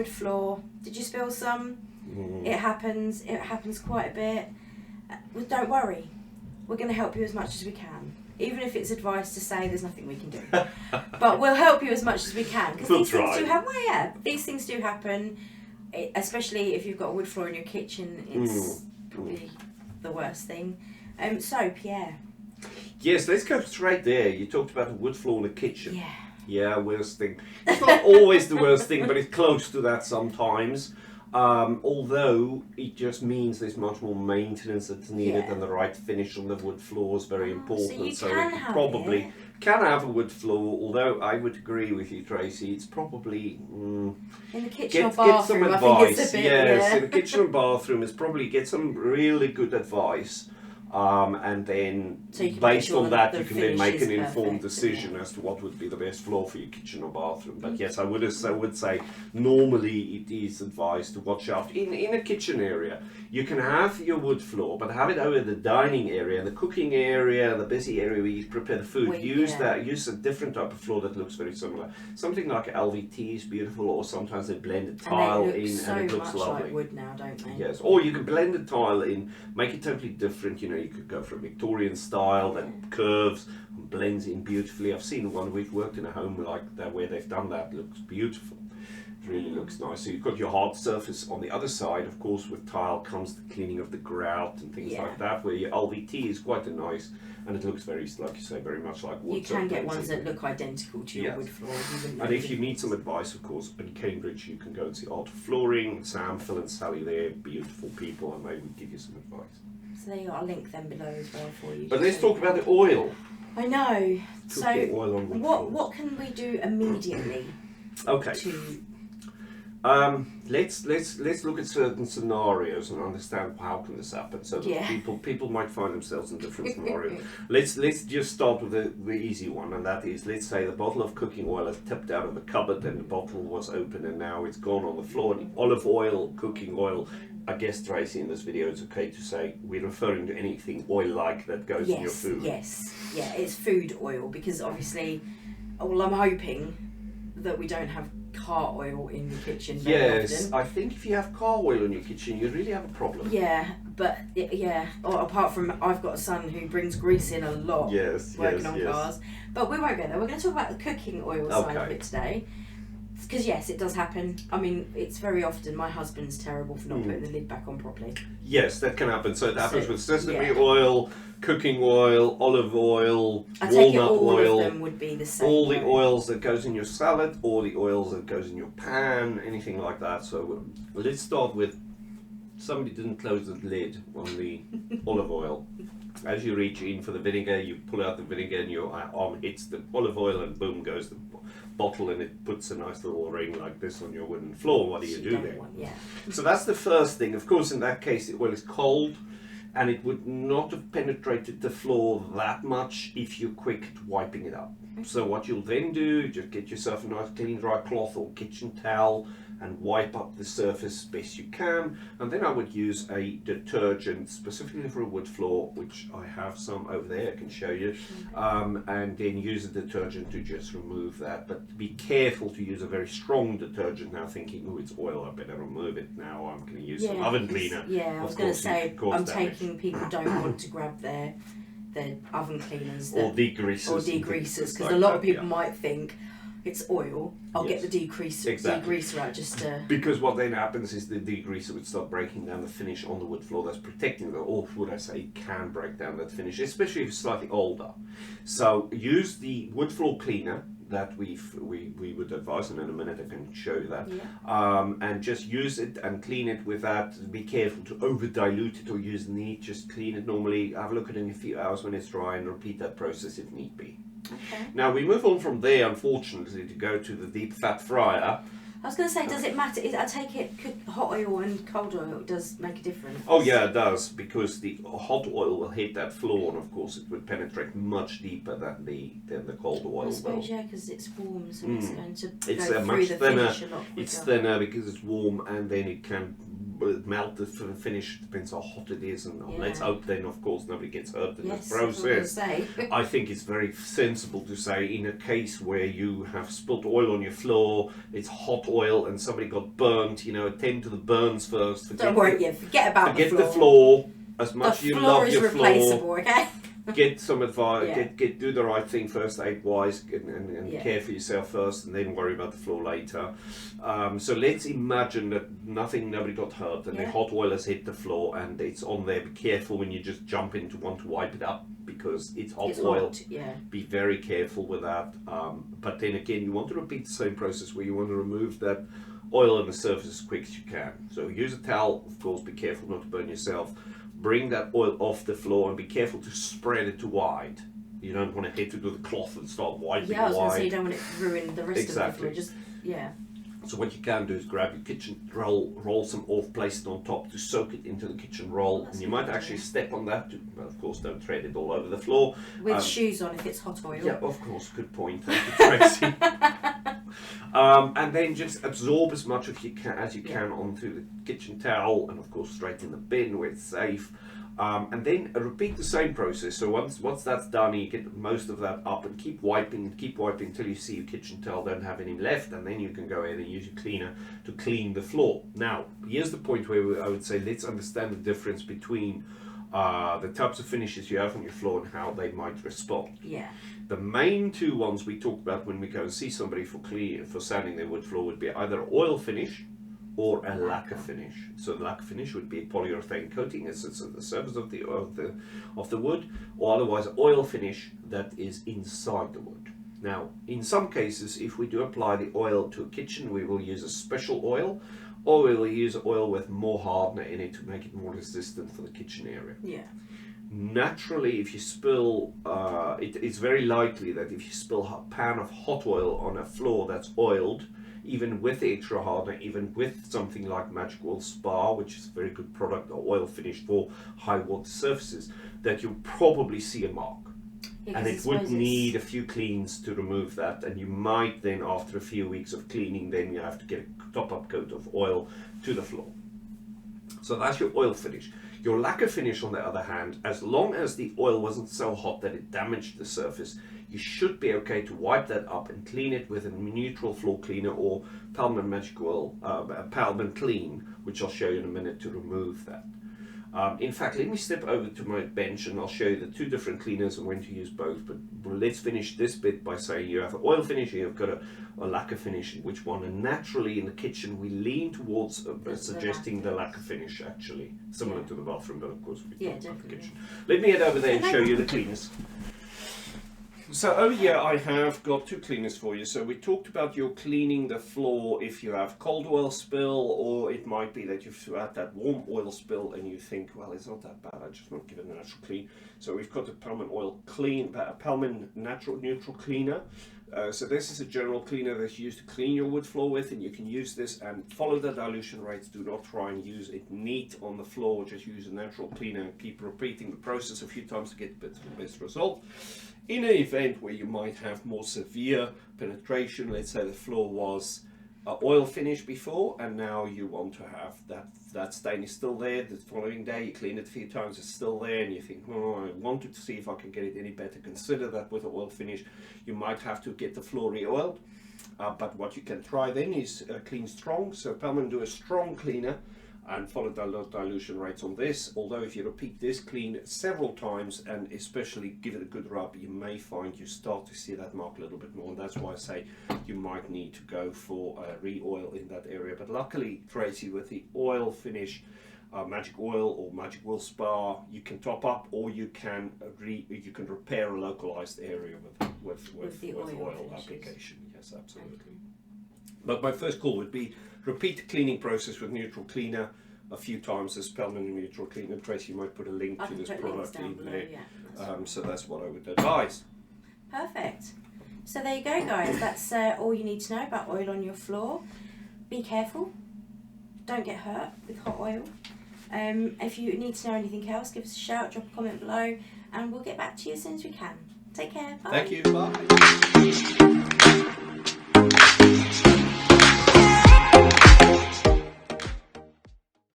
wood floor. Did you spill some? It happens. It happens quite a bit. Well, don't worry. We're going to help you as much as we can. Even if it's advice to say there's nothing we can do. But we'll help you as much as we can. Because these things do happen. Well, yeah, these things do happen. Especially if you've got a wood floor in your kitchen, it's probably the worst thing. So, Pierre. Yes, let's go straight there. You talked about a wood floor in the kitchen. Yeah. Yeah, worst thing. It's not always the worst thing, but it's close to that sometimes. Although it just means there's much more maintenance that's needed and the right finish on the wood floor is very important. So you probably can have a wood floor, although I would agree with you, Tracy, it's probably... in the kitchen or bathroom, get some advice. I think it's a bit, yes, in the kitchen and bathroom is probably get some really good advice. And then based on that you can then make an informed decision as to what would be the best floor for your kitchen or bathroom. But yes, I would say normally it is advised to watch out in a kitchen area. You can have your wood floor, but have it over the dining area, the cooking area, the busy area where you prepare the food. Use a different type of floor that looks very similar. Something like LVT is beautiful, or sometimes they blend a tile in and it looks lovely. Like wood now, don't they? Yes, or you can blend a tile in, make it totally different. You know, you could go for a Victorian style that curves and blends in beautifully. I've seen one, we've worked in a home like that where they've done that. It looks beautiful. It really looks nice. So you've got your hard surface on the other side. Of course, with tile comes the cleaning of the grout and things like that, where your LVT is quite a nice, and it looks very, like you say, very much like wood. You can get ones that look identical to your wood floor. And if you need some advice, of course, in Cambridge, you can go and see Art of Flooring. Sam, Phil and Sally, they're beautiful people, and they will give you some advice. So there you are, I'll link them below as well for you. But let's talk about the oil. I know. So oil on what can we do immediately? Okay. Let's look at certain scenarios and understand how can this happen. So that people might find themselves in different scenarios. Let's just start with the easy one, and that is, let's say the bottle of cooking oil has tipped out of the cupboard and the bottle was open and now it's gone on the floor. And olive oil, cooking oil. I guess, Tracy, in this video it's okay to say we're referring to anything oil-like that goes in your food. Yes, yeah, it's food oil, because obviously, well, I'm hoping that we don't have car oil in the kitchen very often. I think if you have car oil in your kitchen, you really have a problem. Yeah, but or apart from, I've got a son who brings grease in a lot working on cars. But we won't go there. We're going to talk about the cooking oil side of it today. Because yes, it does happen. I mean, it's very often my husband's terrible for not putting the lid back on properly. Yes, that can happen. So it happens with sesame oil, cooking oil, olive oil, I take it walnut all oil. of them would be the same. All the oils that goes in your salad, or the oils that goes in your pan, anything like that. So let's start with, somebody didn't close the lid on the olive oil. As you reach in for the vinegar, you pull out the vinegar and your arm hits the olive oil and boom goes the bottle, and it puts a nice little ring like this on your wooden floor. What do you do there? So that's the first thing. Of course, in that case, the oil is cold and it would not have penetrated the floor that much if you're quick at wiping it up. So what you'll then do, just get yourself a nice clean dry cloth or kitchen towel and wipe up the surface best you can. And then I would use a detergent specifically for a wood floor, which I have some over there, I can show you. And then use a detergent to just remove that. But be careful to use a very strong detergent now, thinking, oh, it's oil, I better remove it now. I'm going to use some oven cleaner. Yeah, I was going to say, I'm taking people don't want to grab their oven cleaners. Or degreasers. Because a lot of people might think, it's oil, I'll get the degreaser out just to... Because what then happens is the degreaser would start breaking down the finish on the wood floor that's protecting it, or would I say it can break down that finish, especially if it's slightly older. So use the wood floor cleaner that we would advise, and in a minute I can show you that. And just use it and clean it with that. Be careful to over dilute it or use neat, just clean it normally, have a look at it in a few hours when it's dry and repeat that process if need be. Okay. Now we move on from there, unfortunately, to go to the deep fat fryer. I was going to say, does it matter? I take it hot oil and cold oil does make a difference. Oh yeah, it does, because the hot oil will hit that floor, and of course it would penetrate much deeper than the cold oil. I suppose because it's warm, so it's going to it's go much through the thinner. finish a lot quicker. It's thinner because it's warm, and then it can melt the finish. Depends how hot it is, and let's hope then, of course, nobody gets hurt in this that's what I was gonna process. say. I think it's very sensible to say, in a case where you have spilt oil on your floor, it's hot oil, and somebody got burnt, attend to the burns first. Don't worry, forget about forget the floor. the floor. As much as you love your replaceable, floor, okay? get some advice. Do the right thing first, aid wise, and care for yourself first, and then worry about the floor later. So let's imagine that nobody got hurt, and the hot oil has hit the floor, and it's on there. Be careful when you just jump in to want to wipe it up, because it's hot oil. Be very careful with that. But then again, you want to repeat the same process where you want to remove that oil on the surface as quick as you can. So use a towel, of course. Be careful not to burn yourself. Bring that oil off the floor, and be careful to spread it too wide. You don't want to hit it with a cloth and start wiping wide. I was going to say, you don't want it to ruin the rest of the floor. So what you can do is grab your kitchen roll, roll some off, place it on top to soak it into the kitchen roll, and you might actually step on that. Of course, don't tread it all over the floor. With shoes on if it's hot oil. Yeah, of course. Good point. Thank you, Tracy. And then just absorb as much as you can onto the kitchen towel, and of course straight in the bin where it's safe. And then repeat the same process. So once that's done, you get most of that up, and keep wiping until you see your kitchen towel don't have any left, and then you can go ahead and use your cleaner to clean the floor. Now, here's the point where I would say let's understand the difference between the types of finishes you have on your floor and how they might respond. Yeah. The main two ones we talk about when we go and see somebody for sanding their wood floor would be either oil finish or a lacquer finish. So the lacquer finish would be a polyurethane coating as it's at the surface of the wood, or otherwise oil finish that is inside the wood. Now, in some cases, if we do apply the oil to a kitchen, we will use a special oil, or we will use oil with more hardener in it to make it more resistant for the kitchen area. Yeah. Naturally, if you spill, it's very likely that if you spill a pan of hot oil on a floor that's oiled, even with the extra hardener, even with something like Magic Oil Spa, which is a very good product, or oil finish for high water surfaces, that you'll probably see a mark. And it would need a few cleans to remove that, and you might then, after a few weeks of cleaning, then you have to get a top-up coat of oil to the floor. So that's your oil finish. Your lacquer finish, on the other hand, as long as the oil wasn't so hot that it damaged the surface, you should be okay to wipe that up and clean it with a neutral floor cleaner or Palman Magic Oil, Palman Clean, which I'll show you in a minute to remove that. In fact, let me step over to my bench and I'll show you the two different cleaners and when to use both. But let's finish this bit by saying you have an oil finish and you've got a lacquer finish, which one? And naturally in the kitchen we lean towards suggesting the lacquer finish, actually. Similar to the bathroom, but of course we talk about the kitchen. Let me head over there and show you the cleaners. So over here I have got two cleaners for you. So we talked about you cleaning the floor if you have cold oil spill, or it might be that you've had that warm oil spill and you think, well, it's not that bad, I just want to give it a natural clean. So we've got the Palman Palman Natural Neutral Cleaner. So this is a general cleaner that's used to clean your wood floor with, and you can use this and follow the dilution rates. Do not try and use it neat on the floor, just use a natural cleaner and keep repeating the process a few times to get the best result. In an event where you might have more severe penetration, let's say the floor was oil finish before and now you want to have that stain is still there, the following day you clean it a few times, it's still there, and you think, oh, I wanted to see if I can get it any better, consider that with an oil finish. You might have to get the floor re-oiled, but what you can try then is clean strong. So Palman do a strong cleaner and follow the dilution rates on this. Although if you repeat this clean several times and especially give it a good rub, you may find you start to see that mark a little bit more, and that's why I say you might need to go for a re-oil in that area. But luckily, Tracy, with the oil finish, Magic Oil or Magic Oil Spa, you can top up, or you can repair a localized area with oil application. Yes, absolutely. But my first call would be repeat the cleaning process with neutral cleaner a few times. This Palman Neutral Cleaner. Tracy, you might put a link to this product in there. So that's what I would advise. Perfect. So there you go, guys. That's all you need to know about oil on your floor. Be careful. Don't get hurt with hot oil. If you need to know anything else, give us a shout, drop a comment below, and we'll get back to you as soon as we can. Take care. Bye. Thank you. Bye.